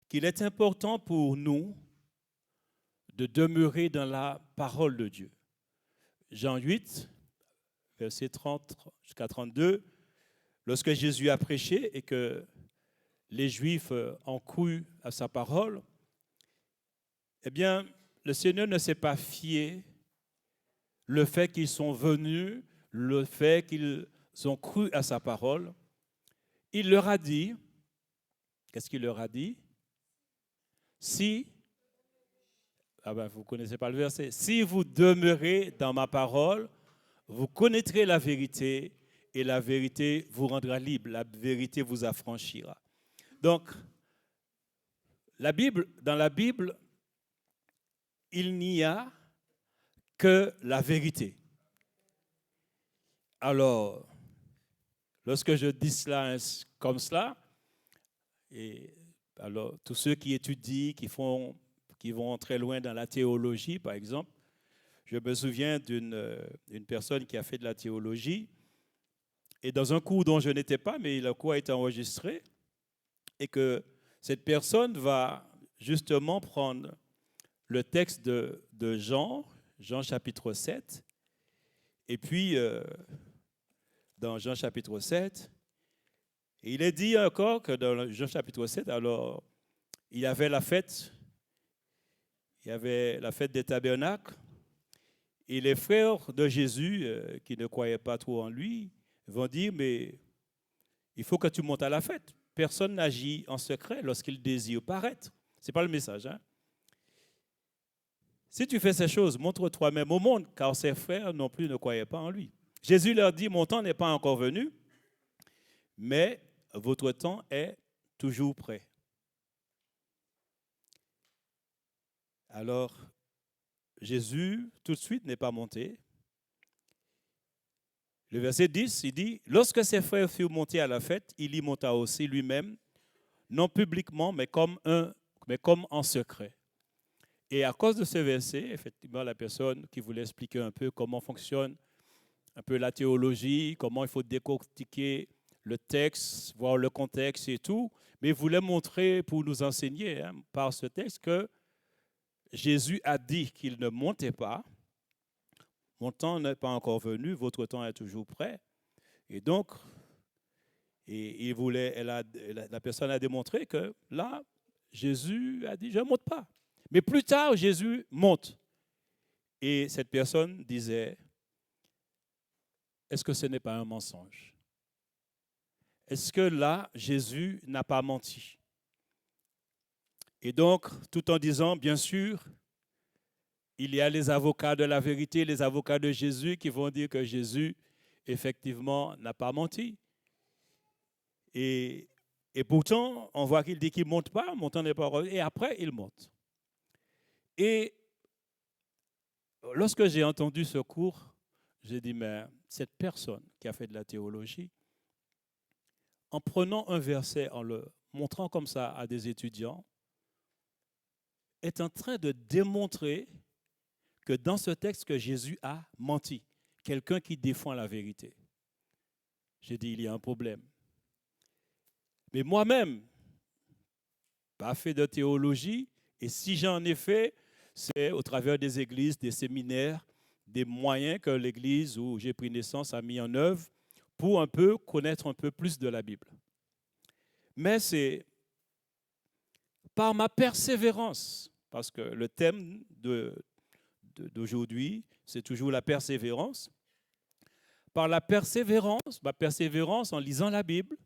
qu'il est important pour nous de demeurer dans la parole de Dieu. Jean 8, versets 30 jusqu'à 32, lorsque Jésus a prêché et que les Juifs ont cru à sa parole, eh bien, le Seigneur ne s'est pas fié le fait qu'ils sont venus, le fait qu'ils ont cru à sa parole. Il leur a dit, qu'est-ce qu'il leur a dit? Si, vous ne connaissez pas le verset, si vous demeurez dans ma parole, vous connaîtrez la vérité et la vérité vous rendra libre, la vérité vous affranchira. Donc, dans la Bible, il n'y a que la vérité. Alors, lorsque je dis cela comme cela, et alors tous ceux qui étudient, qui vont très loin dans la théologie, par exemple, je me souviens d'une personne qui a fait de la théologie, et dans un cours dont je n'étais pas, mais le cours a été enregistré, et que cette personne va justement prendre le texte de Jean chapitre 7, et puis dans Jean chapitre 7, il est dit encore que dans Jean chapitre 7, alors il y avait la fête des tabernacles, et les frères de Jésus qui ne croyaient pas trop en lui vont dire, mais il faut que tu montes à la fête. Personne n'agit en secret lorsqu'il désire paraître. Ce n'est pas le message. Hein? Si tu fais ces choses, montre toi-même au monde, car ses frères non plus ne croyaient pas en lui. Jésus leur dit, mon temps n'est pas encore venu, mais votre temps est toujours prêt. Alors, Jésus, tout de suite, n'est pas monté. Le verset 10, il dit, lorsque ses frères furent montés à la fête, il y monta aussi lui-même, non publiquement, mais comme en secret. Et à cause de ce verset, effectivement, la personne qui voulait expliquer un peu comment fonctionne un peu la théologie, comment il faut décortiquer le texte, voir le contexte et tout, mais voulait montrer pour nous enseigner par ce texte que Jésus a dit qu'il ne montait pas. Mon temps n'est pas encore venu, votre temps est toujours prêt. Et donc, la personne a démontré que là, Jésus a dit, je ne monte pas. Mais plus tard, Jésus monte. Et cette personne disait, est-ce que ce n'est pas un mensonge? Est-ce que là, Jésus n'a pas menti? Et donc, tout en disant, bien sûr, il y a les avocats de la vérité, les avocats de Jésus qui vont dire que Jésus, effectivement, n'a pas menti. Et pourtant, on voit qu'il dit qu'il ne monte pas, mon temps n'est pas revenu, et après, il monte. Et lorsque j'ai entendu ce cours, j'ai dit, mais cette personne qui a fait de la théologie, en prenant un verset, en le montrant comme ça à des étudiants, est en train de démontrer que dans ce texte que Jésus a menti, quelqu'un qui défend la vérité. J'ai dit, il y a un problème. Mais moi-même, pas fait de théologie, et si j'en ai fait, c'est au travers des églises, des séminaires, des moyens que l'Église où j'ai pris naissance a mis en œuvre pour un peu connaître un peu plus de la Bible. Mais c'est par ma persévérance, parce que le thème d'aujourd'hui, c'est toujours la persévérance. Par la persévérance, ma persévérance en lisant la Bible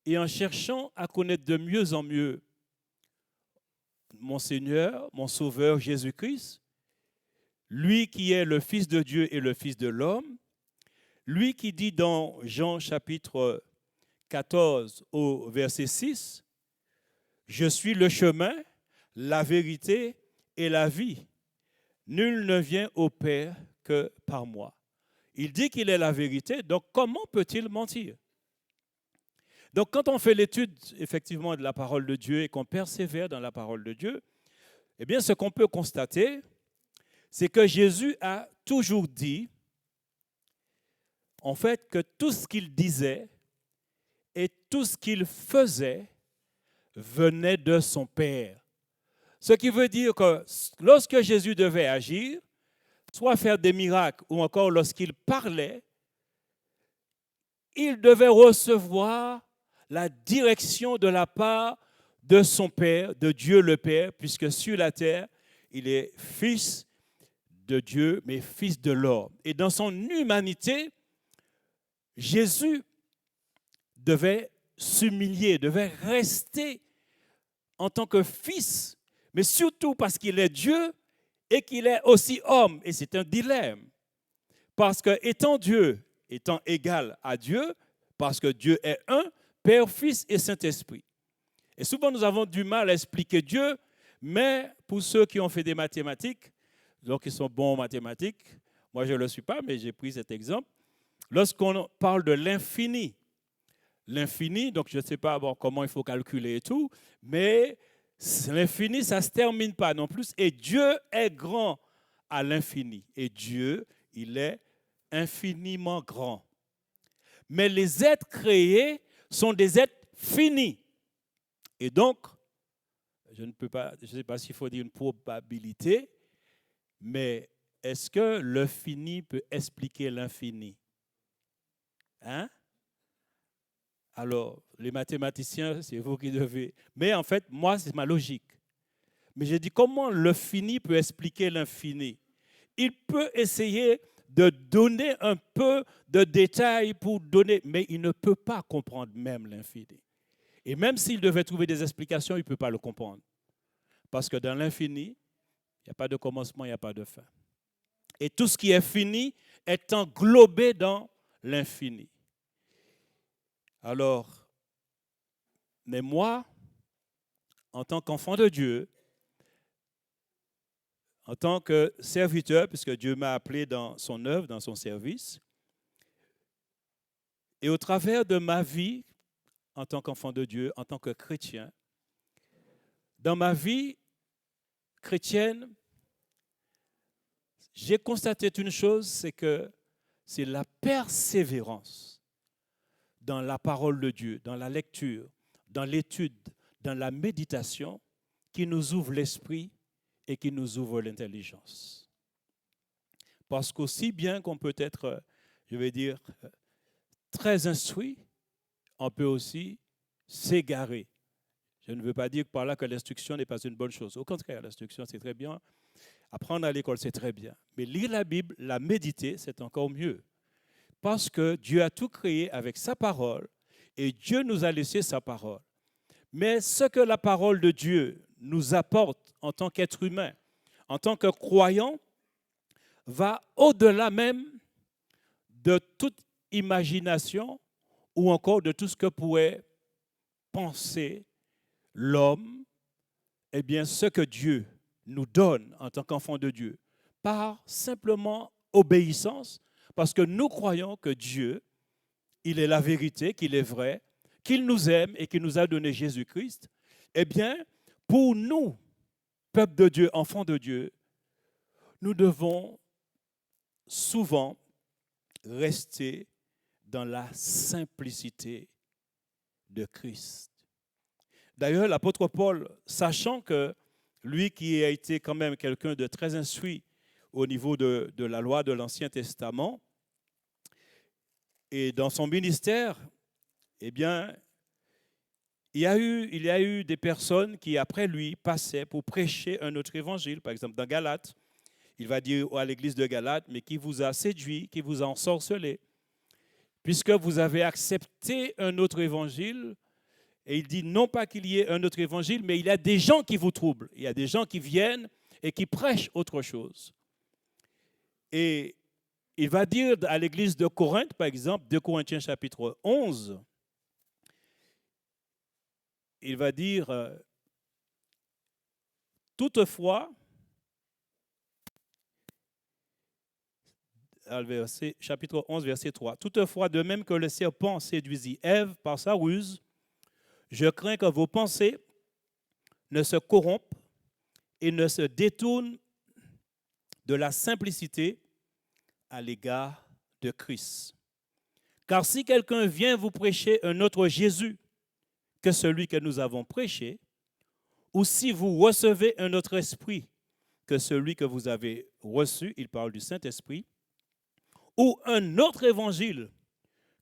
et en cherchant à connaître de mieux en mieux mon Seigneur, mon Sauveur Jésus-Christ, lui qui est le Fils de Dieu et le Fils de l'homme, lui qui dit dans Jean chapitre 14 au verset 6, « Je suis le chemin, la vérité et la vie. Nul ne vient au Père que par moi. » Il dit qu'il est la vérité, donc comment peut-il mentir? Donc quand on fait l'étude effectivement de la parole de Dieu et qu'on persévère dans la parole de Dieu, eh bien ce qu'on peut constater, c'est que Jésus a toujours dit, en fait, que tout ce qu'il disait et tout ce qu'il faisait venait de son Père. Ce qui veut dire que lorsque Jésus devait agir, soit faire des miracles ou encore lorsqu'il parlait, il devait recevoir la direction de la part de son Père, de Dieu le Père, puisque sur la terre, il est fils de Dieu, mais fils de l'homme. Et dans son humanité, Jésus devait s'humilier, devait rester en tant que fils, mais surtout parce qu'il est Dieu et qu'il est aussi homme. Et c'est un dilemme. Parce que étant Dieu, étant égal à Dieu, parce que Dieu est un, Père, Fils et Saint-Esprit. Et souvent, nous avons du mal à expliquer Dieu, mais pour ceux qui ont fait des mathématiques, donc qui sont bons en mathématiques, moi je ne le suis pas, mais j'ai pris cet exemple. Lorsqu'on parle de l'infini, donc je ne sais pas comment il faut calculer et tout, mais l'infini, ça ne se termine pas non plus. Et Dieu est grand à l'infini. Et Dieu, il est infiniment grand. Mais les êtres créés sont des êtres finis. Et donc, je ne sais pas s'il faut dire une probabilité, mais est-ce que le fini peut expliquer l'infini? Hein? Alors, les mathématiciens, c'est vous qui devez. Mais en fait, moi, c'est ma logique. Mais j'ai dit, comment le fini peut expliquer l'infini? Il peut essayer de donner un peu de détails pour donner, mais il ne peut pas comprendre même l'infini. Et même s'il devait trouver des explications, il ne peut pas le comprendre. Parce que dans l'infini, il n'y a pas de commencement, il n'y a pas de fin. Et tout ce qui est fini est englobé dans l'infini. Alors, mais moi, en tant qu'enfant de Dieu, en tant que serviteur, puisque Dieu m'a appelé dans son œuvre, dans son service, et au travers de ma vie, en tant qu'enfant de Dieu, en tant que chrétien, dans ma vie chrétienne, j'ai constaté une chose, c'est que c'est la persévérance dans la parole de Dieu, dans la lecture, dans l'étude, dans la méditation, qui nous ouvre l'esprit et qui nous ouvre l'intelligence. Parce qu'aussi bien qu'on peut être, je vais dire, très instruit, on peut aussi s'égarer. Je ne veux pas dire par là que l'instruction n'est pas une bonne chose. Au contraire, l'instruction, c'est très bien. Apprendre à l'école, c'est très bien. Mais lire la Bible, la méditer, c'est encore mieux. Parce que Dieu a tout créé avec sa parole et Dieu nous a laissé sa parole. Mais ce que la parole de Dieu nous apporte en tant qu'être humain, en tant que croyant, va au-delà même de toute imagination ou encore de tout ce que pourrait penser l'homme. Eh bien, ce que Dieu nous donne en tant qu'enfant de Dieu, par simplement obéissance, parce que nous croyons que Dieu, il est la vérité, qu'il est vrai, qu'il nous aime et qu'il nous a donné Jésus-Christ, eh bien, pour nous, peuple de Dieu, enfants de Dieu, nous devons souvent rester dans la simplicité de Christ. D'ailleurs, l'apôtre Paul, sachant que lui qui a été quand même quelqu'un de très instruit au niveau de la loi de l'Ancien Testament, et dans son ministère, eh bien, il y a eu des personnes qui, après lui, passaient pour prêcher un autre évangile. Par exemple, dans Galates, il va dire à l'église de Galates, mais qui vous a séduit, qui vous a ensorcelé, puisque vous avez accepté un autre évangile. Et il dit non pas qu'il y ait un autre évangile, mais il y a des gens qui vous troublent. Il y a des gens qui viennent et qui prêchent autre chose. Et il va dire à l'église de Corinthe, par exemple, 2 Corinthiens chapitre 11, il va dire, toutefois, chapitre 11, verset 3, toutefois, de même que le serpent séduisit Ève par sa ruse, je crains que vos pensées ne se corrompent et ne se détournent de la simplicité à l'égard de Christ. Car si quelqu'un vient vous prêcher un autre Jésus que celui que nous avons prêché, ou si vous recevez un autre esprit que celui que vous avez reçu, il parle du Saint-Esprit, ou un autre évangile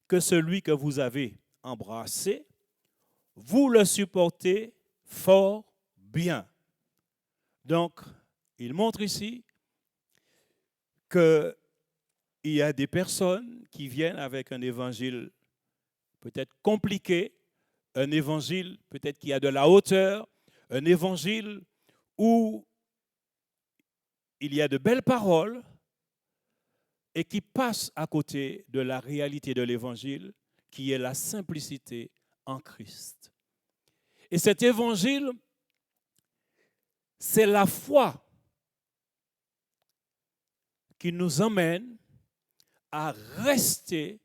que celui que vous avez embrassé, vous le supportez fort bien. Donc, il montre ici qu'il y a des personnes qui viennent avec un évangile peut-être compliqué, un évangile peut-être qui a de la hauteur, un évangile où il y a de belles paroles et qui passent à côté de la réalité de l'évangile qui est la simplicité en Christ. Et cet évangile, c'est la foi qui nous emmène à rester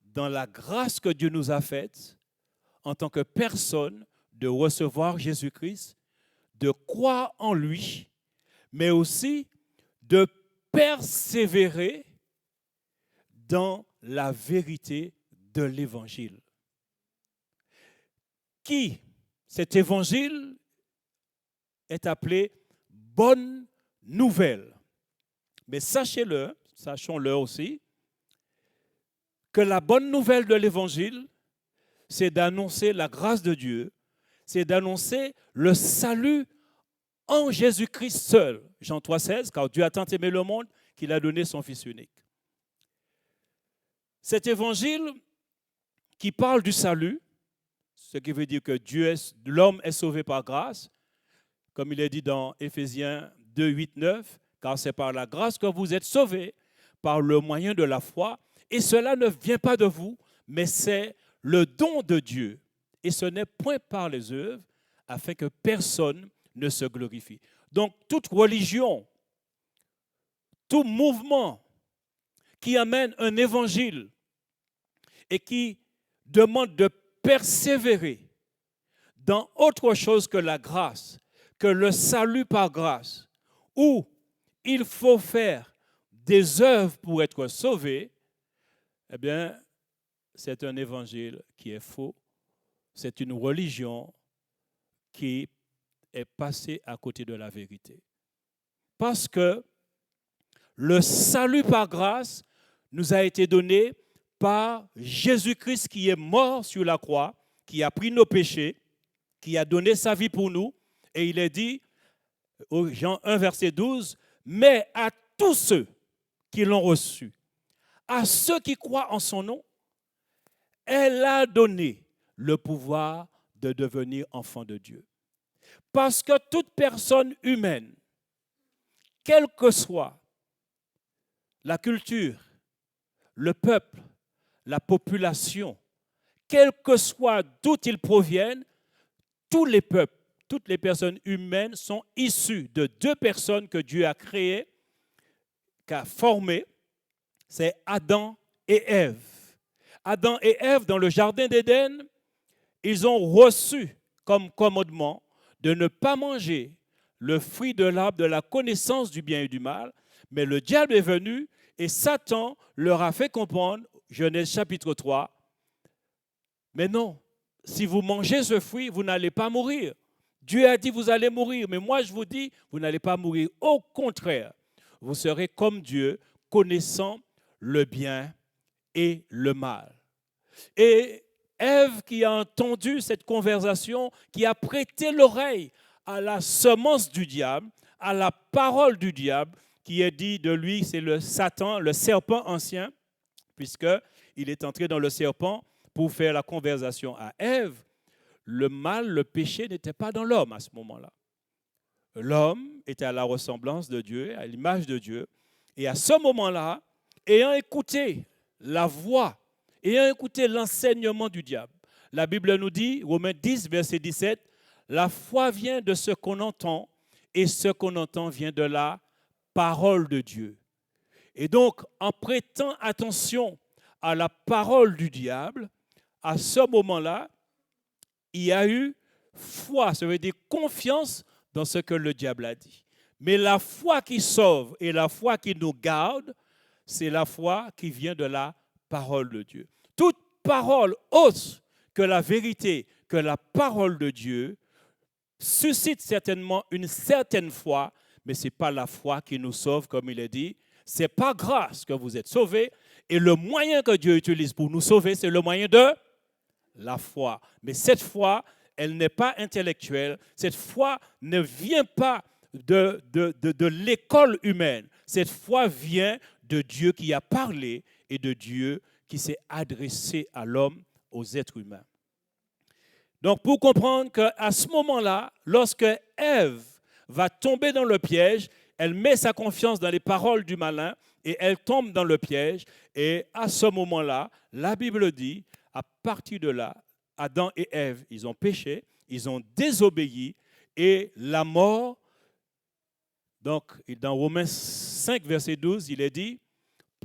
dans la grâce que Dieu nous a faite en tant que personne, de recevoir Jésus-Christ, de croire en lui, mais aussi de persévérer dans la vérité de l'évangile. Cet évangile est appelé bonne nouvelle. Mais sachons-le aussi, que la bonne nouvelle de l'évangile, c'est d'annoncer la grâce de Dieu, c'est d'annoncer le salut en Jésus-Christ seul. Jean 3,16, car Dieu a tant aimé le monde qu'il a donné son Fils unique. Cet évangile qui parle du salut, ce qui veut dire que l'homme est sauvé par grâce, comme il est dit dans Éphésiens 2, 8, 9, car c'est par la grâce que vous êtes sauvés, par le moyen de la foi, et cela ne vient pas de vous, mais c'est le don de Dieu. Et ce n'est point par les œuvres, afin que personne ne se glorifie. Donc, toute religion, tout mouvement qui amène un évangile et qui demande de persévérer dans autre chose que la grâce, que le salut par grâce, où il faut faire des œuvres pour être sauvé, eh bien, c'est un évangile qui est faux. C'est une religion qui est passée à côté de la vérité. Parce que le salut par grâce nous a été donné par Jésus-Christ qui est mort sur la croix, qui a pris nos péchés, qui a donné sa vie pour nous. Et il est dit, au Jean 1, verset 12, « Mais à tous ceux qui l'ont reçu, à ceux qui croient en son nom, elle a donné le pouvoir de devenir enfant de Dieu. » Parce que toute personne humaine, quelle que soit la culture, le peuple, la population, quel que soit d'où ils proviennent, tous les peuples, toutes les personnes humaines sont issues de deux personnes que Dieu a créées, qu'a formées, c'est Adam et Ève. Adam et Ève, dans le jardin d'Éden, ils ont reçu comme commandement de ne pas manger le fruit de l'arbre de la connaissance du bien et du mal, mais le diable est venu et Satan leur a fait comprendre, Genèse chapitre 3, mais non, si vous mangez ce fruit, vous n'allez pas mourir. Dieu a dit, vous allez mourir, mais moi je vous dis, vous n'allez pas mourir. Au contraire, vous serez comme Dieu, connaissant le bien et le mal. Et Ève, qui a entendu cette conversation, qui a prêté l'oreille à la semence du diable, à la parole du diable, qui est dit de lui, c'est le Satan, le serpent ancien, puisqu'il est entré dans le serpent pour faire la conversation à Ève. Le mal, le péché n'était pas dans l'homme à ce moment-là. L'homme était à la ressemblance de Dieu, à l'image de Dieu. Et à ce moment-là, ayant écouté la voix, ayant écouté l'enseignement du diable, la Bible nous dit, Romains 10, verset 17, la foi vient de ce qu'on entend et ce qu'on entend vient de la parole de Dieu. Et donc, en prêtant attention à la parole du diable, à ce moment-là, il y a eu foi, ça veut dire confiance dans ce que le diable a dit. Mais la foi qui sauve et la foi qui nous garde, c'est la foi qui vient de la parole de Dieu. Toute parole autre que la vérité, que la parole de Dieu suscite certainement une certaine foi, mais ce n'est pas la foi qui nous sauve, comme il est dit. C'est par grâce que vous êtes sauvés. Et le moyen que Dieu utilise pour nous sauver, c'est le moyen de la foi. Mais cette foi, elle n'est pas intellectuelle. Cette foi ne vient pas de l'école humaine. Cette foi vient de Dieu qui a parlé et de Dieu qui s'est adressé à l'homme, aux êtres humains. Donc, pour comprendre qu'à ce moment-là, lorsque Ève va tomber dans le piège, elle met sa confiance dans les paroles du malin et elle tombe dans le piège. Et à ce moment-là, la Bible dit, à partir de là, Adam et Ève, ils ont péché, ils ont désobéi et la mort. Donc, dans Romains 5, verset 12, il est dit,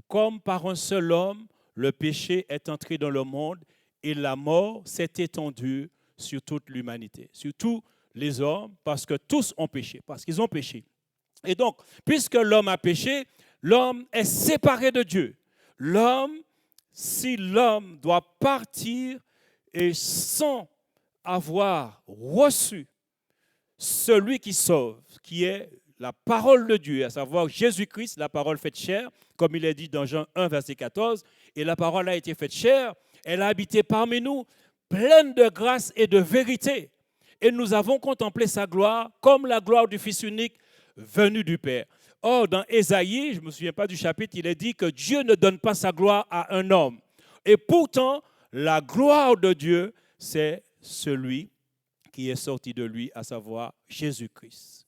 comme par un seul homme, le péché est entré dans le monde et la mort s'est étendue sur toute l'humanité, sur tous les hommes, parce que tous ont péché, parce qu'ils ont péché. Et donc, puisque l'homme a péché, l'homme est séparé de Dieu. Si l'homme doit partir et sans avoir reçu celui qui sauve, qui est la parole de Dieu, à savoir Jésus-Christ, la parole faite chair, comme il est dit dans Jean 1, verset 14, et la parole a été faite chair, elle a habité parmi nous, pleine de grâce et de vérité. Et nous avons contemplé sa gloire comme la gloire du Fils unique venu du Père. Or, dans Ésaïe, je ne me souviens pas du chapitre, il est dit que Dieu ne donne pas sa gloire à un homme. Et pourtant, la gloire de Dieu, c'est celui qui est sorti de lui, à savoir Jésus-Christ.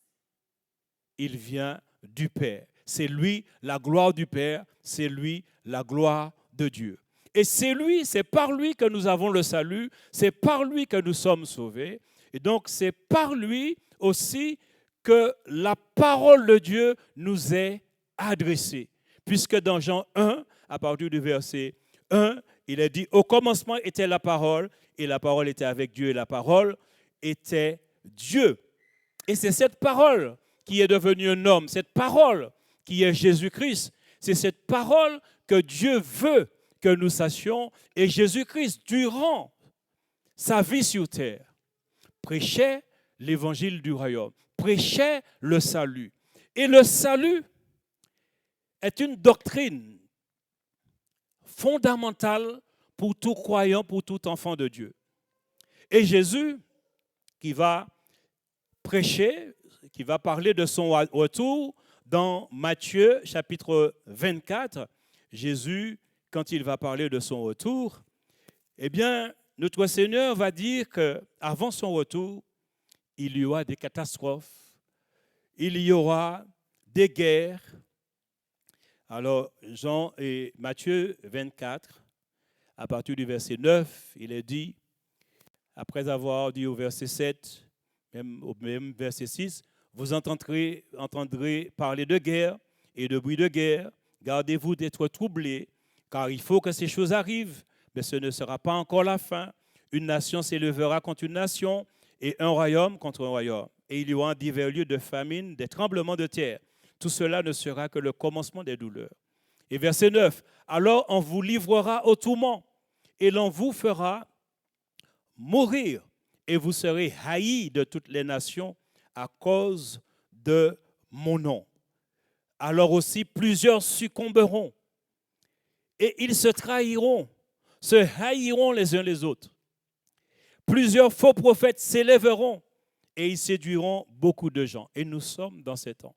Il vient du Père. C'est lui la gloire du Père, c'est lui la gloire de Dieu. Et c'est par lui que nous avons le salut, c'est par lui que nous sommes sauvés. Et donc, c'est par lui aussi que la parole de Dieu nous est adressée. Puisque dans Jean 1, à partir du verset 1, il est dit, au commencement était la parole, et la parole était avec Dieu, et la parole était Dieu. Et c'est cette parole qui est devenue un homme, cette parole qui est Jésus-Christ. C'est cette parole que Dieu veut que nous sachions. Et Jésus-Christ, durant sa vie sur terre, prêchait l'évangile du royaume, prêchait le salut. Et le salut est une doctrine fondamentale pour tout croyant, pour tout enfant de Dieu. Et Jésus, qui va prêcher, qui va parler de son retour, dans Matthieu chapitre 24, Jésus, quand il va parler de son retour, eh bien, notre Seigneur va dire qu'avant son retour, il y aura des catastrophes, il y aura des guerres. Alors, Jean et Matthieu 24, à partir du verset 9, il est dit, après avoir dit au verset 7, même au même verset 6, vous entendrez parler de guerre et de bruit de guerre. Gardez-vous d'être troublés, car il faut que ces choses arrivent, mais ce ne sera pas encore la fin. Une nation s'élèvera contre une nation et un royaume contre un royaume. Et il y aura en divers lieux de famine, des tremblements de terre. Tout cela ne sera que le commencement des douleurs. Et verset 9, alors on vous livrera au tourment et l'on vous fera mourir et vous serez haïs de toutes les nations à cause de mon nom. Alors aussi plusieurs succomberont et ils se trahiront, se haïront les uns les autres. Plusieurs faux prophètes s'élèveront et ils séduiront beaucoup de gens. Et nous sommes dans ces temps.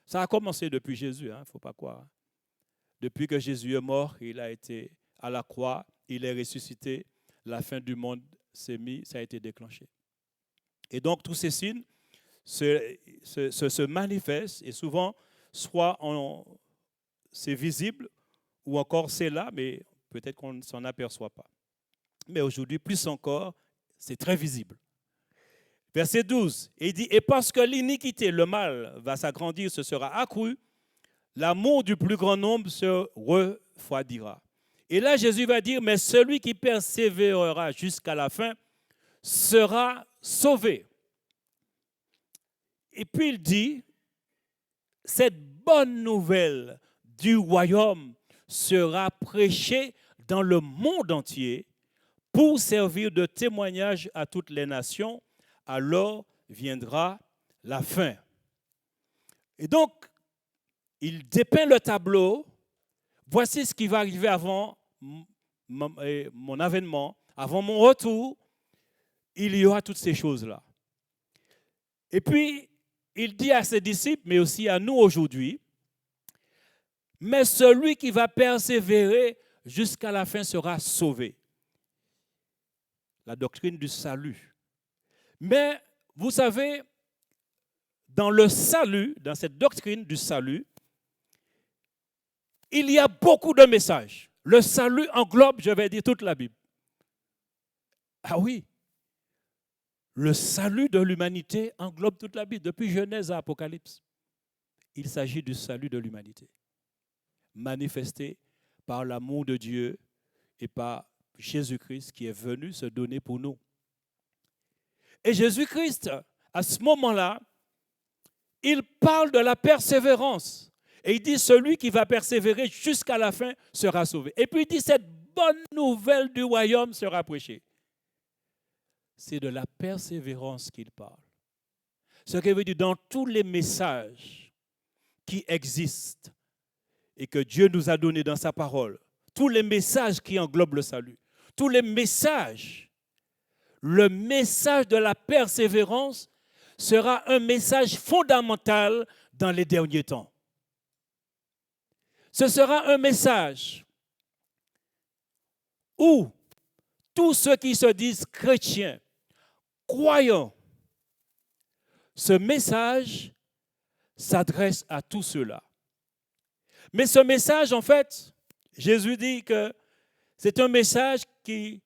Ça a commencé depuis Jésus, il ne faut pas croire. Depuis que Jésus est mort, il a été à la croix, il est ressuscité, la fin du monde s'est mise, ça a été déclenché. Et donc tous ces signes se manifestent et souvent, soit c'est visible ou encore c'est là, mais peut-être qu'on ne s'en aperçoit pas. Mais aujourd'hui, plus encore, c'est très visible. Verset 12, il dit, et parce que l'iniquité, le mal, va s'agrandir, ce sera accru, l'amour du plus grand nombre se refroidira. Et là, Jésus va dire, mais celui qui persévérera jusqu'à la fin sera sauvé. Et puis il dit, cette bonne nouvelle du royaume sera prêchée dans le monde entier pour servir de témoignage à toutes les nations, alors viendra la fin. Et donc, il dépeint le tableau. Voici ce qui va arriver avant mon avènement, avant mon retour. Il y aura toutes ces choses-là. Et puis, il dit à ses disciples, mais aussi à nous aujourd'hui, mais celui qui va persévérer jusqu'à la fin sera sauvé. La doctrine du salut. Mais vous savez, dans le salut, dans cette doctrine du salut, il y a beaucoup de messages. Le salut englobe, je vais dire, toute la Bible. Ah oui, le salut de l'humanité englobe toute la Bible, depuis Genèse à Apocalypse. Il s'agit du salut de l'humanité, manifesté par l'amour de Dieu et par Jésus-Christ qui est venu se donner pour nous. Et Jésus-Christ, à ce moment-là, il parle de la persévérance. Et il dit, celui qui va persévérer jusqu'à la fin sera sauvé. Et puis il dit, cette bonne nouvelle du royaume sera prêchée. C'est de la persévérance qu'il parle. Ce qui veut dire, dans tous les messages qui existent et que Dieu nous a donnés dans sa parole, tous les messages qui englobent le salut, tous les messages, le message de la persévérance sera un message fondamental dans les derniers temps. Ce sera un message où tous ceux qui se disent chrétiens, croyants, ce message s'adresse à tous ceux-là. Mais ce message, en fait, Jésus dit que c'est un message qui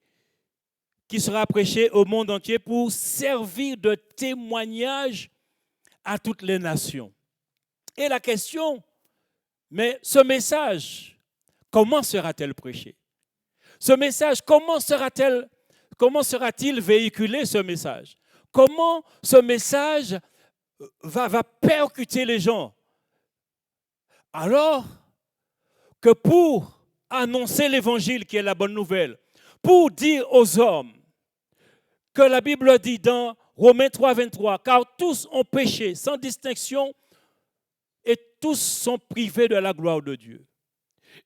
sera prêché au monde entier pour servir de témoignage à toutes les nations. Et la question, mais ce message, comment sera-t-il prêché? Ce message, comment sera-t-il véhiculé, ce message? Comment ce message va percuter les gens? Alors que pour annoncer l'évangile qui est la bonne nouvelle, pour dire aux hommes que la Bible dit dans Romains 3, 23, car tous ont péché sans distinction et tous sont privés de la gloire de Dieu.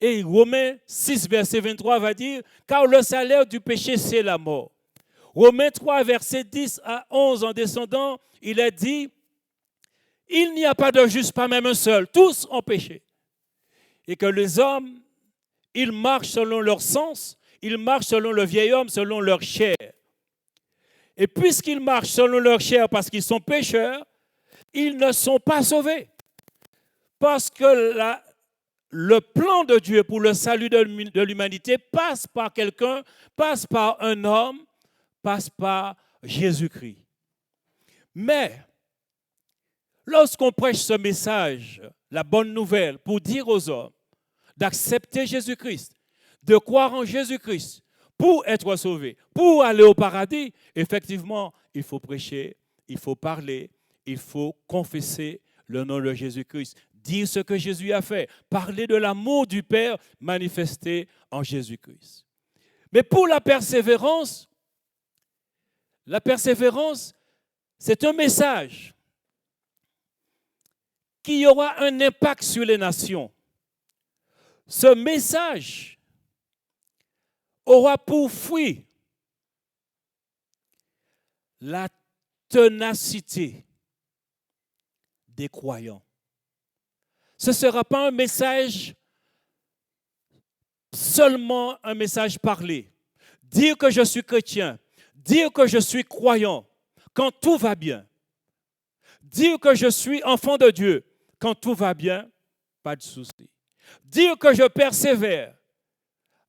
Et Romains 6, verset 23 va dire, car le salaire du péché, c'est la mort. Romains 3, verset 10 à 11 en descendant, il est dit, il n'y a pas de juste, pas même un seul, tous ont péché. Et que les hommes, ils marchent selon leur sens, ils marchent selon le vieil homme, selon leur chair. Et puisqu'ils marchent selon leur chair parce qu'ils sont pécheurs, ils ne sont pas sauvés. Parce que le plan de Dieu pour le salut de l'humanité passe par quelqu'un, passe par un homme, passe par Jésus-Christ. Mais lorsqu'on prêche ce message, la bonne nouvelle, pour dire aux hommes d'accepter Jésus-Christ, de croire en Jésus-Christ pour être sauvés, pour aller au paradis, effectivement, il faut prêcher, il faut parler, il faut confesser le nom de Jésus-Christ, dire ce que Jésus a fait, parler de l'amour du Père manifesté en Jésus-Christ. Mais pour la persévérance, c'est un message qui aura un impact sur les nations. Ce message aura pour fruit la ténacité des croyants. Ce ne sera pas un message, seulement un message parlé. Dire que je suis chrétien, dire que je suis croyant quand tout va bien. Dire que je suis enfant de Dieu quand tout va bien, pas de souci. Dire que je persévère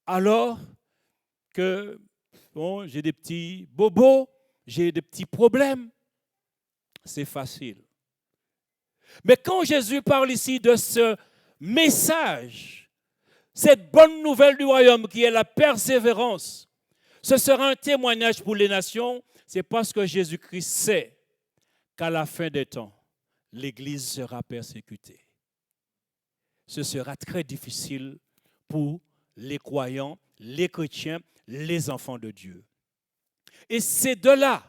alors que bon, j'ai des petits bobos, j'ai des petits problèmes, c'est facile. Mais quand Jésus parle ici de ce message, cette bonne nouvelle du royaume qui est la persévérance, ce sera un témoignage pour les nations, c'est parce que Jésus-Christ sait qu'à la fin des temps, l'Église sera persécutée. Ce sera très difficile pour les croyants, les chrétiens, les enfants de Dieu. Et c'est de là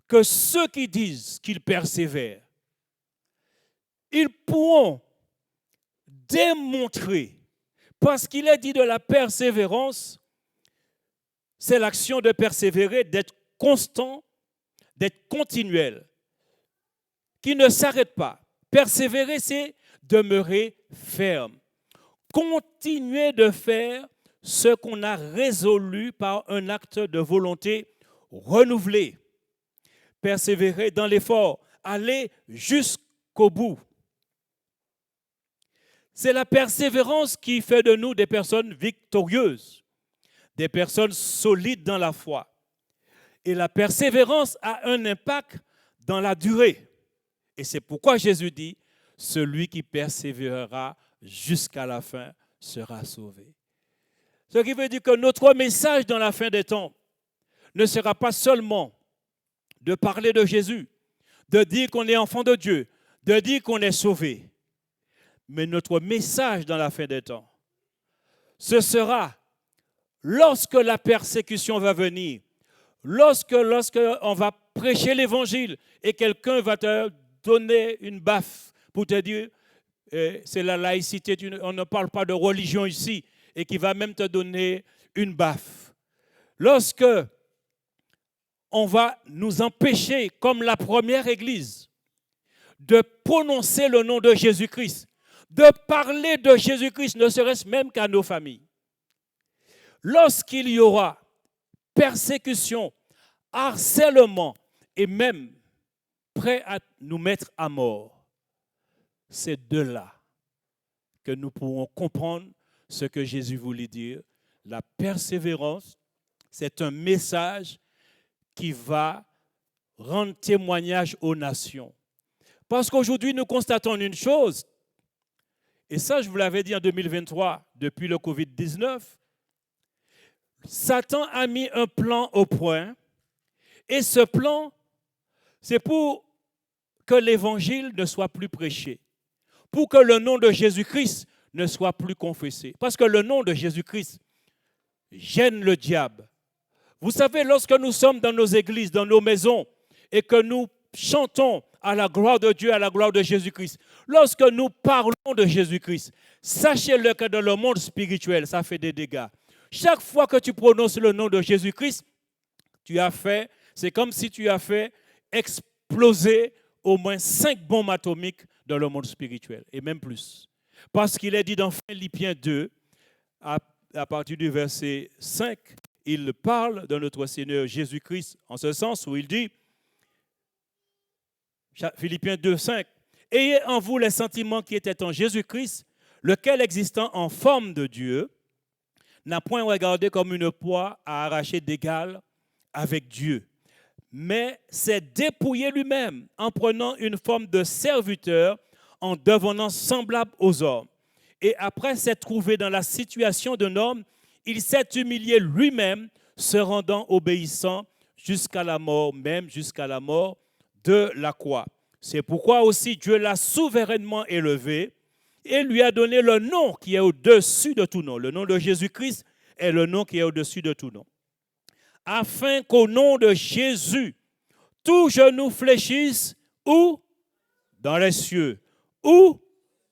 que ceux qui disent qu'ils persévèrent, ils pourront démontrer, parce qu'il est dit de la persévérance, c'est l'action de persévérer, d'être constant, d'être continuel, qui ne s'arrête pas. Persévérer, c'est demeurer ferme. Continuer de faire ce qu'on a résolu par un acte de volonté renouvelé. Persévérer dans l'effort, aller jusqu'au bout. C'est la persévérance qui fait de nous des personnes victorieuses, des personnes solides dans la foi. Et la persévérance a un impact dans la durée. Et c'est pourquoi Jésus dit, celui qui persévérera jusqu'à la fin sera sauvé. Ce qui veut dire que notre message dans la fin des temps ne sera pas seulement de parler de Jésus, de dire qu'on est enfant de Dieu, de dire qu'on est sauvé. Mais notre message dans la fin des temps, ce sera lorsque la persécution va venir, lorsque on va prêcher l'évangile et quelqu'un va te donner une baffe pour te dire, c'est la laïcité, on ne parle pas de religion ici, et qui va même te donner une baffe. Lorsque on va nous empêcher, comme la première église, de prononcer le nom de Jésus-Christ, de parler de Jésus-Christ, ne serait-ce même qu'à nos familles. Lorsqu'il y aura persécution, harcèlement et même prêt à nous mettre à mort, c'est de là que nous pourrons comprendre ce que Jésus voulait dire. La persévérance, c'est un message qui va rendre témoignage aux nations. Parce qu'aujourd'hui, nous constatons une chose, et ça, je vous l'avais dit en 2023, depuis le Covid-19, Satan a mis un plan au point, et ce plan, c'est pour que l'évangile ne soit plus prêché, pour que le nom de Jésus-Christ ne soit plus confessé. Parce que le nom de Jésus-Christ gêne le diable. Vous savez, lorsque nous sommes dans nos églises, dans nos maisons, et que nous chantons à la gloire de Dieu, à la gloire de Jésus-Christ, lorsque nous parlons de Jésus-Christ, sachez-le que dans le monde spirituel, ça fait des dégâts. Chaque fois que tu prononces le nom de Jésus-Christ, c'est comme si tu as fait exploser au moins 5 bombes atomiques dans le monde spirituel, et même plus. Parce qu'il est dit dans Philippiens 2, à partir du verset 5, il parle de notre Seigneur Jésus-Christ, en ce sens où il dit, Philippiens 2, 5, « Ayez en vous les sentiments qui étaient en Jésus-Christ, lequel existant en forme de Dieu, n'a point regardé comme une proie à arracher d'égal avec Dieu, mais s'est dépouillé lui-même en prenant une forme de serviteur, en devenant semblable aux hommes. Et après s'être trouvé dans la situation d'un homme, il s'est humilié lui-même, se rendant obéissant jusqu'à la mort, même jusqu'à la mort de la croix. C'est pourquoi aussi Dieu l'a souverainement élevé et lui a donné le nom qui est au-dessus de tout nom. Le nom de Jésus-Christ est le nom qui est au-dessus de tout nom. Afin qu'au nom de Jésus, tout genou fléchisse, où? Dans les cieux, ou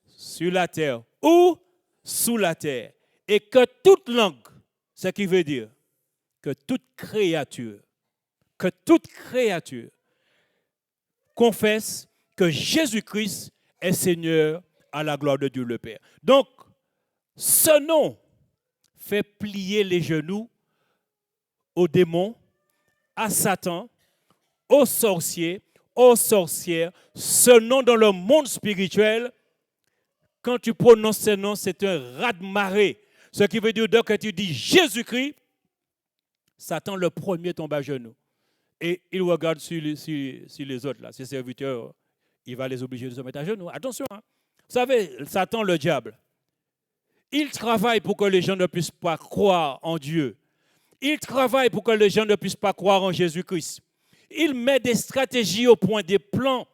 sur la terre, ou sous la terre. Et que toute langue, ce qui veut dire que toute créature confesse que Jésus-Christ est Seigneur à la gloire de Dieu le Père. Donc, ce nom fait plier les genoux aux démons, à Satan, aux sorciers, aux sorcières. Ce nom dans le monde spirituel, quand tu prononces ce nom, c'est un raz-de-marée. Ce qui veut dire que tu dis Jésus-Christ, Satan le premier tombe à genoux. Et il regarde sur les autres, là, ses serviteurs, il va les obliger de se mettre à genoux. Attention, hein. Vous savez, Satan, le diable, il travaille pour que les gens ne puissent pas croire en Dieu. Il travaille pour que les gens ne puissent pas croire en Jésus-Christ. Il met des stratégies au point, des plans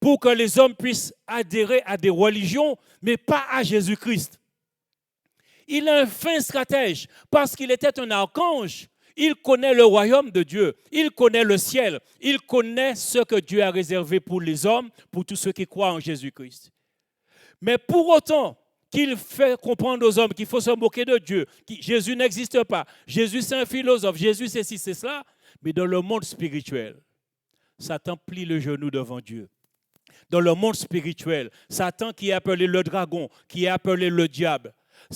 pour que les hommes puissent adhérer à des religions, mais pas à Jésus-Christ. Il est un fin stratège parce qu'il était un archange. Il connaît le royaume de Dieu, il connaît le ciel, il connaît ce que Dieu a réservé pour les hommes, pour tous ceux qui croient en Jésus-Christ. Mais pour autant qu'il fait comprendre aux hommes qu'il faut se moquer de Dieu, que Jésus n'existe pas, Jésus c'est un philosophe, Jésus c'est ci, c'est cela, mais dans le monde spirituel, Satan plie le genou devant Dieu. Dans le monde spirituel, Satan qui est appelé le dragon, qui est appelé le diable,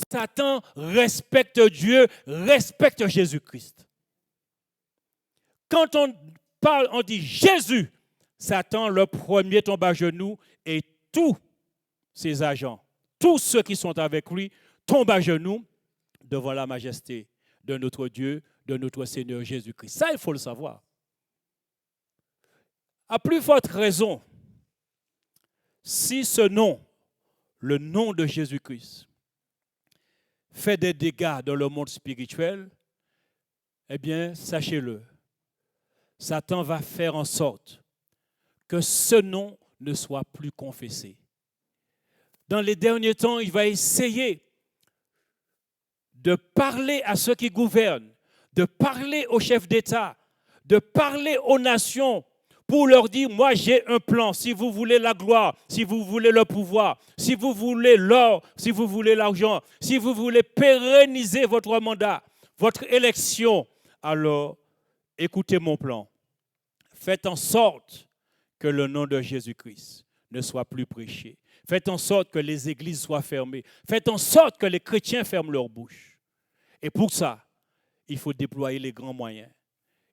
Satan respecte Dieu, respecte Jésus-Christ. Quand on parle, on dit Jésus, Satan, le premier, tombe à genoux et tous ses agents, tous ceux qui sont avec lui, tombent à genoux devant la majesté de notre Dieu, de notre Seigneur Jésus-Christ. Ça, il faut le savoir. À plus forte raison, si ce nom, le nom de Jésus-Christ, fait des dégâts dans le monde spirituel, eh bien, sachez-le, Satan va faire en sorte que ce nom ne soit plus confessé. Dans les derniers temps, il va essayer de parler à ceux qui gouvernent, de parler aux chefs d'État, de parler aux nations pour leur dire, moi j'ai un plan, si vous voulez la gloire, si vous voulez le pouvoir, si vous voulez l'or, si vous voulez l'argent, si vous voulez pérenniser votre mandat, votre élection, alors écoutez mon plan. Faites en sorte que le nom de Jésus-Christ ne soit plus prêché. Faites en sorte que les églises soient fermées. Faites en sorte que les chrétiens ferment leur bouche. Et pour ça, il faut déployer les grands moyens.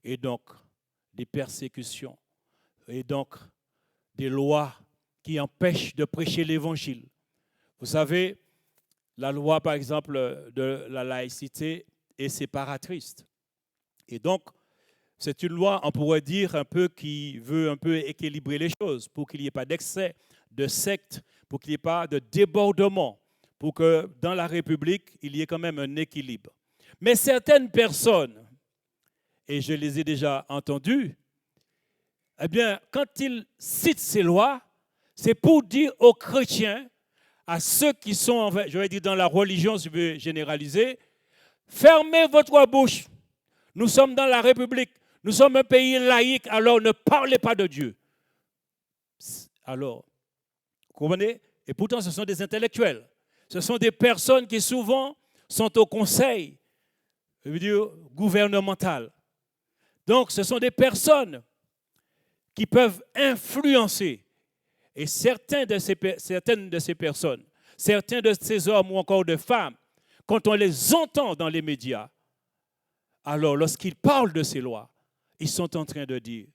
Et donc, des persécutions. Et donc, des lois qui empêchent de prêcher l'évangile. Vous savez, la loi, par exemple, de la laïcité est séparatrice. Et donc, c'est une loi, on pourrait dire, un peu qui veut un peu équilibrer les choses pour qu'il n'y ait pas d'excès, de secte, pour qu'il n'y ait pas de débordement, pour que dans la République, il y ait quand même un équilibre. Mais certaines personnes, et je les ai déjà entendues, eh bien, quand ils citent ces lois, c'est pour dire aux chrétiens, à ceux qui sont, je vais dire dans la religion, si je veux généraliser, fermez votre bouche. Nous sommes dans la République. Nous sommes un pays laïque, alors ne parlez pas de Dieu. Alors, vous comprenez? Et pourtant, ce sont des intellectuels. Ce sont des personnes qui souvent sont au conseil, je veux dire, gouvernemental. Donc, ce sont des personnes qui peuvent influencer. Et certaines de ces personnes, certains de ces hommes ou encore de femmes, quand on les entend dans les médias, alors lorsqu'ils parlent de ces lois, ils sont en train de dire,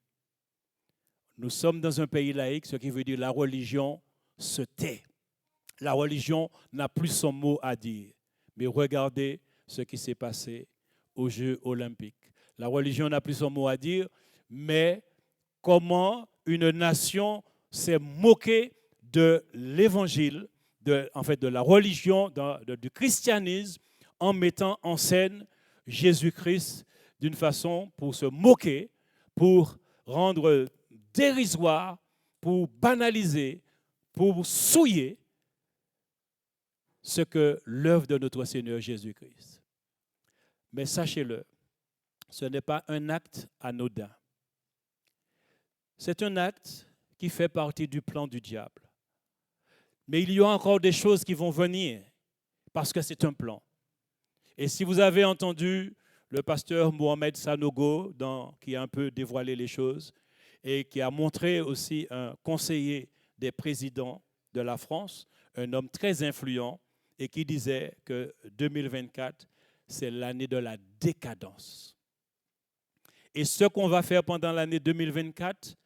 nous sommes dans un pays laïque, ce qui veut dire la religion se tait. La religion n'a plus son mot à dire. Mais regardez ce qui s'est passé aux Jeux olympiques. La religion n'a plus son mot à dire, mais comment une nation s'est moquée de l'évangile, de la religion, du christianisme, en mettant en scène Jésus-Christ d'une façon pour se moquer, pour rendre dérisoire, pour banaliser, pour souiller ce que l'œuvre de notre Seigneur Jésus-Christ. Mais sachez-le, ce n'est pas un acte anodin. C'est un acte qui fait partie du plan du diable. Mais il y a encore des choses qui vont venir parce que c'est un plan. Et si vous avez entendu le pasteur Mohamed Sanogo, qui a un peu dévoilé les choses et qui a montré aussi un conseiller des présidents de la France, un homme très influent, et qui disait que 2024, c'est l'année de la décadence. Et ce qu'on va faire pendant l'année 2024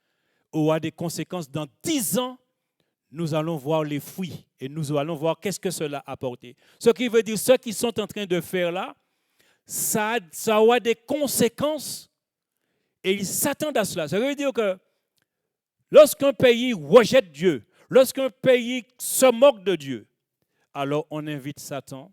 aura des conséquences. Dans 10 ans, nous allons voir les fruits et nous allons voir qu'est-ce que cela a apporté. Ce qui veut dire, ceux qui sont en train de faire là, ça aura des conséquences et ils s'attendent à cela. Ça veut dire que lorsqu'un pays rejette Dieu, lorsqu'un pays se moque de Dieu, alors on invite Satan,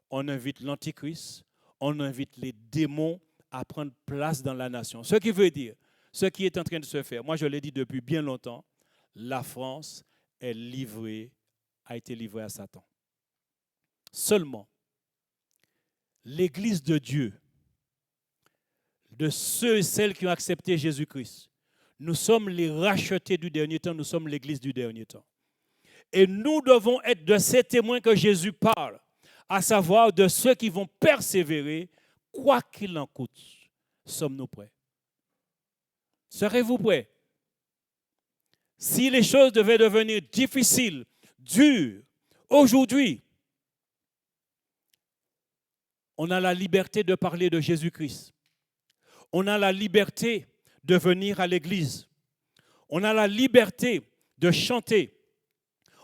on invite l'Antichrist, on invite les démons à prendre place dans la nation. Ce qui veut dire, ce qui est en train de se faire, moi je l'ai dit depuis bien longtemps, la France a été livrée à Satan. Seulement, l'Église de Dieu, de ceux et celles qui ont accepté Jésus-Christ. Nous sommes les rachetés du dernier temps, nous sommes l'Église du dernier temps. Et nous devons être de ces témoins que Jésus parle, à savoir de ceux qui vont persévérer, quoi qu'il en coûte. Sommes-nous prêts? Serez-vous prêts? Si les choses devaient devenir difficiles, dures, aujourd'hui, on a la liberté de parler de Jésus-Christ. On a la liberté de venir à l'église. On a la liberté de chanter.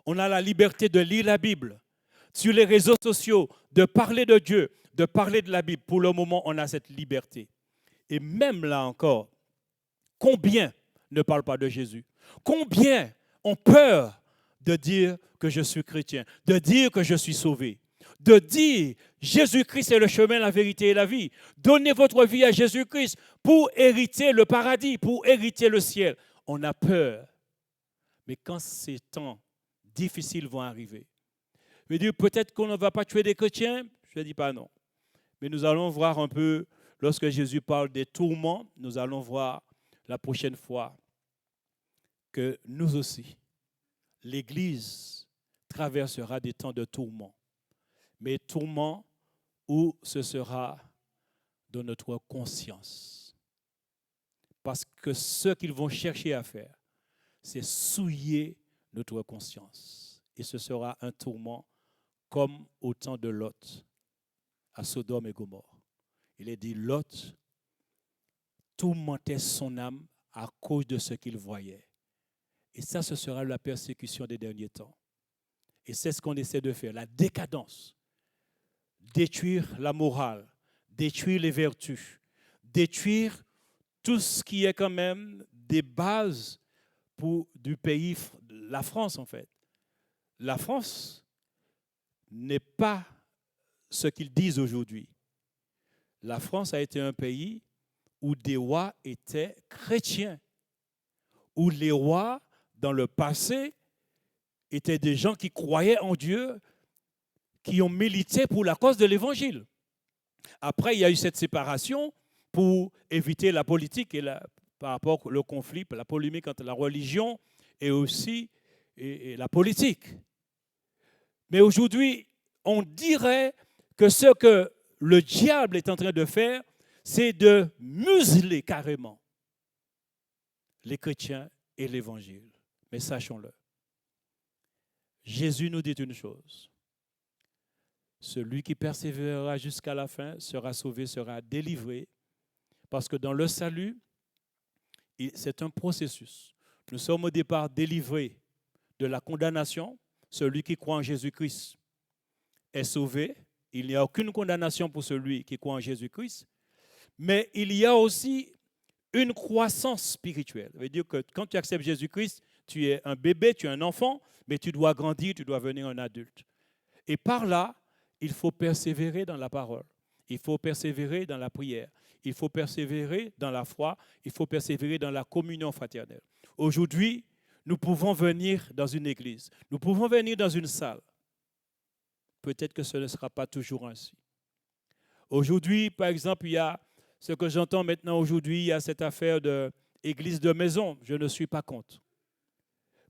On a la liberté de lire la Bible. Sur les réseaux sociaux, de parler de Dieu, de parler de la Bible. Pour le moment, on a cette liberté. Et même là encore, combien ne parlent pas de Jésus? Combien ont peur de dire que je suis chrétien, de dire que je suis sauvé, de dire Jésus-Christ est le chemin, la vérité et la vie. Donnez votre vie à Jésus-Christ pour hériter le paradis, pour hériter le ciel. On a peur. Mais quand ces temps difficiles vont arriver, je veux dire, peut-être qu'on ne va pas tuer des chrétiens, je ne dis pas non. Mais nous allons voir un peu, lorsque Jésus parle des tourments, nous allons voir la prochaine fois que nous aussi, l'Église traversera des temps de tourments. Mais tourments où ce sera dans notre conscience. Parce que ce qu'ils vont chercher à faire, c'est souiller notre conscience. Et ce sera un tourment comme au temps de Lot, à Sodome et Gomorrhe. Il est dit, Lot tourmentait son âme à cause de ce qu'il voyait. Et ça, ce sera la persécution des derniers temps. Et c'est ce qu'on essaie de faire, la décadence. Détruire la morale, détruire les vertus, détruire tout ce qui est quand même des bases du pays, la France en fait. La France n'est pas ce qu'ils disent aujourd'hui. La France a été un pays où des rois étaient chrétiens, où les rois, dans le passé, étaient des gens qui croyaient en Dieu, qui ont milité pour la cause de l'Évangile. Après, il y a eu cette séparation pour éviter la politique et par rapport au conflit, la polémique entre la religion et aussi et la politique. Mais aujourd'hui, on dirait que ce que le diable est en train de faire, c'est de museler carrément les chrétiens et l'Évangile. Mais sachons-le, Jésus nous dit une chose. Celui qui persévérera jusqu'à la fin sera sauvé, sera délivré. Parce que dans le salut, c'est un processus. Nous sommes au départ délivrés de la condamnation. Celui qui croit en Jésus-Christ est sauvé. Il n'y a aucune condamnation pour celui qui croit en Jésus-Christ. Mais il y a aussi une croissance spirituelle. Ça veut dire que quand tu acceptes Jésus-Christ, tu es un bébé, tu es un enfant, mais tu dois grandir, tu dois devenir un adulte. Et par là, il faut persévérer dans la parole. Il faut persévérer dans la prière. Il faut persévérer dans la foi. Il faut persévérer dans la communion fraternelle. Aujourd'hui, nous pouvons venir dans une église. Nous pouvons venir dans une salle. Peut-être que ce ne sera pas toujours ainsi. Aujourd'hui, par exemple, il y a ce que j'entends maintenant aujourd'hui, il y a cette affaire d'église de maison. Je ne suis pas contre.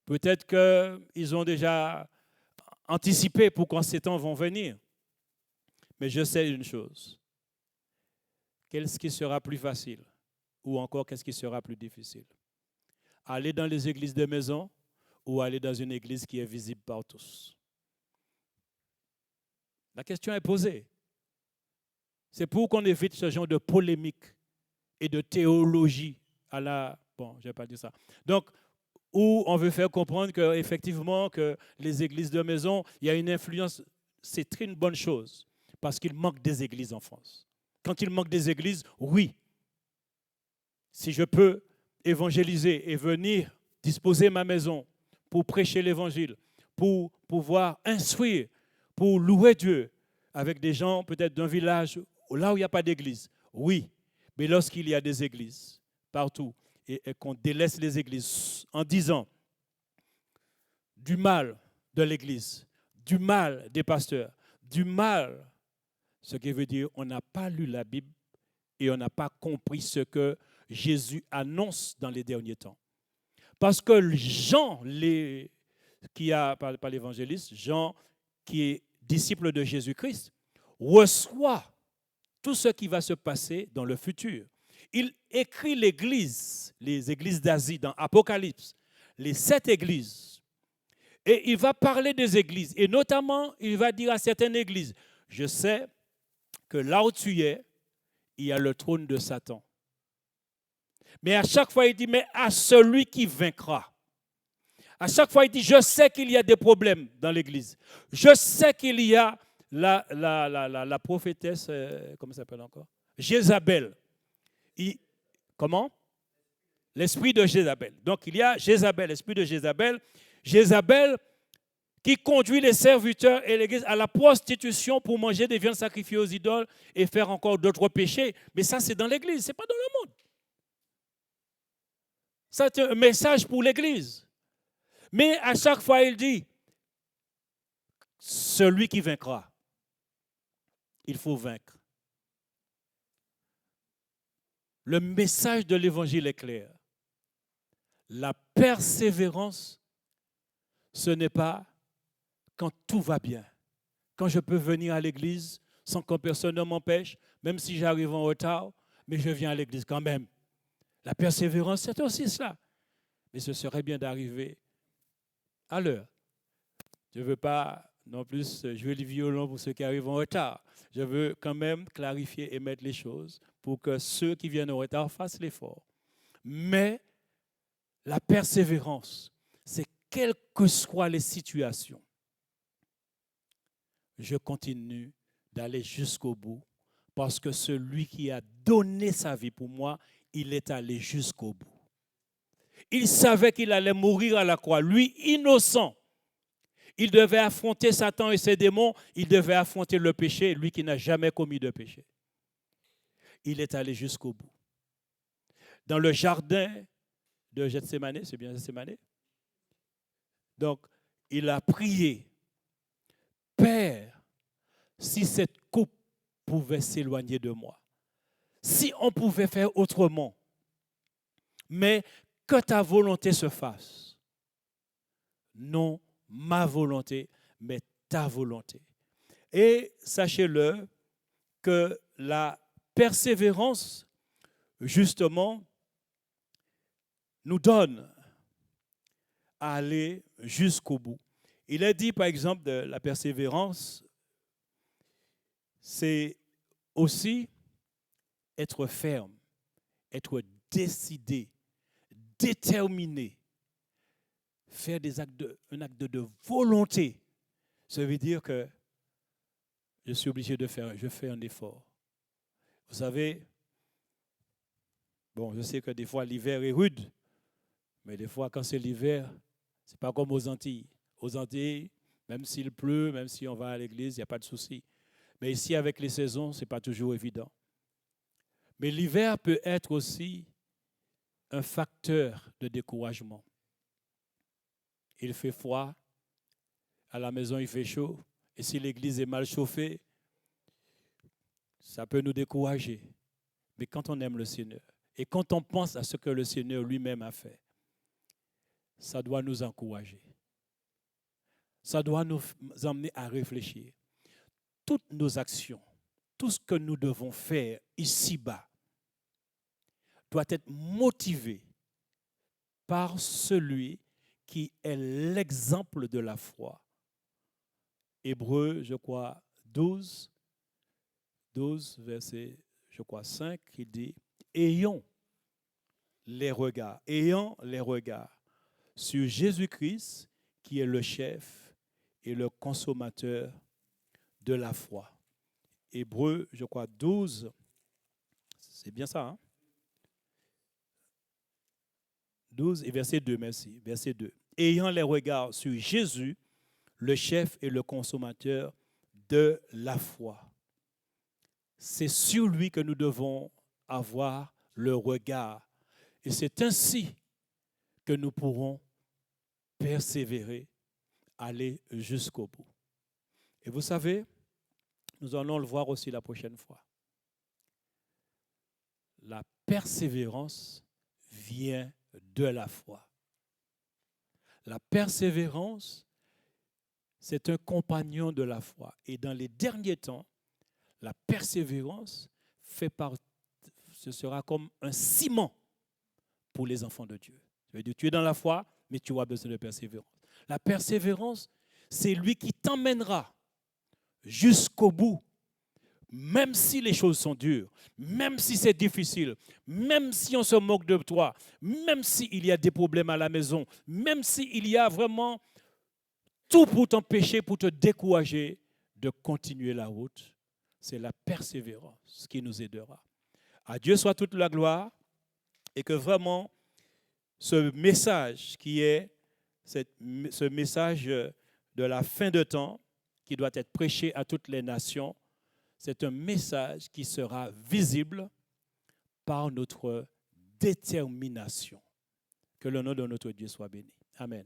Peut-être qu'ils ont déjà anticipé pour quand ces temps vont venir. Mais je sais une chose. Qu'est-ce qui sera plus facile? Ou encore, qu'est-ce qui sera plus difficile? Aller dans les églises de maison ou aller dans une église qui est visible par tous? La question est posée. C'est pour qu'on évite ce genre de polémique et de théologie à la... Bon, je ne vais pas dire ça. Donc, où on veut faire comprendre qu'effectivement, que les églises de maison, il y a une influence, c'est très une bonne chose. Parce qu'il manque des églises en France. Quand il manque des églises, oui. Si je peux évangéliser et venir disposer ma maison pour prêcher l'évangile, pour pouvoir instruire, pour louer Dieu avec des gens peut-être d'un village là où il n'y a pas d'église, oui. Mais lorsqu'il y a des églises partout et qu'on délaisse les églises en disant du mal de l'église, du mal des pasteurs, du mal Ce qui veut dire qu'on n'a pas lu la Bible et on n'a pas compris ce que Jésus annonce dans les derniers temps. Parce que Jean, pas l'évangéliste, Jean, qui est disciple de Jésus-Christ, reçoit tout ce qui va se passer dans le futur. Il écrit les églises d'Asie dans Apocalypse, les 7 églises. Et il va parler des églises. Et notamment, il va dire à certaines églises, je sais que là où tu es, il y a le trône de Satan. Mais à chaque fois, il dit, mais à celui qui vaincra. À chaque fois, il dit, je sais qu'il y a des problèmes dans l'église. Je sais qu'il y a la prophétesse, comment ça s'appelle encore? Jézabel. Comment? L'esprit de Jézabel. Donc, il y a Jézabel, l'esprit de Jézabel. Jézabel qui conduit les serviteurs et l'église à la prostitution pour manger des viandes sacrifiées aux idoles et faire encore d'autres péchés. Mais ça, c'est dans l'église, ce n'est pas dans le monde. Ça, c'est un message pour l'église. Mais à chaque fois, il dit, celui qui vaincra, il faut vaincre. Le message de l'évangile est clair. La persévérance, ce n'est pas quand tout va bien, quand je peux venir à l'église sans que personne ne m'empêche, même si j'arrive en retard, mais je viens à l'église quand même. La persévérance, c'est aussi cela. Mais ce serait bien d'arriver à l'heure. Je ne veux pas non plus jouer le violon pour ceux qui arrivent en retard. Je veux quand même clarifier et mettre les choses pour que ceux qui viennent en retard fassent l'effort. Mais la persévérance, c'est quelles que soient les situations, je continue d'aller jusqu'au bout parce que celui qui a donné sa vie pour moi, il est allé jusqu'au bout. Il savait qu'il allait mourir à la croix. Lui, innocent, il devait affronter Satan et ses démons, il devait affronter le péché, lui qui n'a jamais commis de péché. Il est allé jusqu'au bout. Dans le jardin de Gethsémane, c'est bien Gethsémane? Donc, il a prié, Père, si cette coupe pouvait s'éloigner de moi, si on pouvait faire autrement, mais que ta volonté se fasse. Non ma volonté, mais ta volonté. Et sachez-le que la persévérance, justement, nous donne à aller jusqu'au bout. Il est dit, par exemple, de la persévérance, c'est aussi être ferme, être décidé, déterminé, faire un acte de volonté. Ça veut dire que je suis obligé je fais un effort. Vous savez, bon, je sais que des fois l'hiver est rude, mais des fois quand c'est l'hiver, c'est pas comme aux Antilles. Aux Antilles, même s'il pleut, même si on va à l'église, il n'y a pas de souci. Mais ici, avec les saisons, ce n'est pas toujours évident. Mais l'hiver peut être aussi un facteur de découragement. Il fait froid, à la maison il fait chaud, et si l'église est mal chauffée, ça peut nous décourager. Mais quand on aime le Seigneur, et quand on pense à ce que le Seigneur lui-même a fait, ça doit nous encourager. Ça doit nous emmener à réfléchir. Toutes nos actions, tout ce que nous devons faire ici-bas, doit être motivé par celui qui est l'exemple de la foi. Hébreux, je crois, 12, verset, je crois, 5, qui dit « ayons les regards sur Jésus-Christ, qui est le chef et le consommateur de la foi. » Hébreux, je crois, 12, c'est bien ça, hein? 12 et verset 2, merci, verset 2. « Ayant les regards sur Jésus, le chef et le consommateur de la foi. » C'est sur lui que nous devons avoir le regard. Et c'est ainsi que nous pourrons persévérer, aller jusqu'au bout. Et vous savez, Nous allons le voir aussi la prochaine fois. La persévérance vient de la foi. La persévérance, c'est un compagnon de la foi. Et dans les derniers temps, la persévérance ce sera comme un ciment pour les enfants de Dieu. Ça veut dire, tu es dans la foi, mais tu as besoin de persévérance. La persévérance, c'est lui qui t'emmènera jusqu'au bout, même si les choses sont dures, même si c'est difficile, même si on se moque de toi, même s'il y a des problèmes à la maison, même s'il y a vraiment tout pour t'empêcher, pour te décourager de continuer la route. C'est la persévérance qui nous aidera. À Dieu soit toute la gloire et que vraiment ce message qui est ce message de la fin de temps qui doit être prêché à toutes les nations, c'est un message qui sera visible par notre détermination. Que le nom de notre Dieu soit béni. Amen.